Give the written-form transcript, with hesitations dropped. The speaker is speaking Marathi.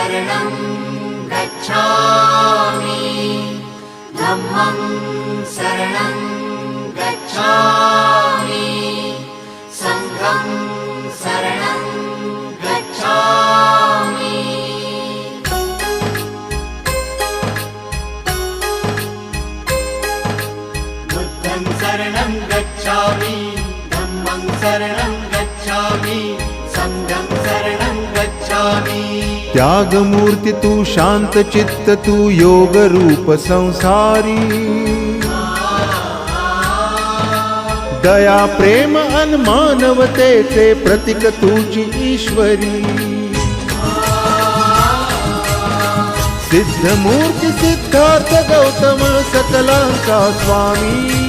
शरणं गच्छामि धम्मं शरणं गच्छामि संघं शरणं गच्छामि बुद्धं शरणं गच्छामि धम्मं शरणं गच्छामि संघं शरणं गच्छामि। त्याग मूर्ति तू शांत चित्त तू योग रूप संसारी दया प्रेम अन मानवतेचे प्रतीक तुझी ईश्वरी सिद्ध मूर्ति सिद्धार्थ गौतम सकलांचा स्वामी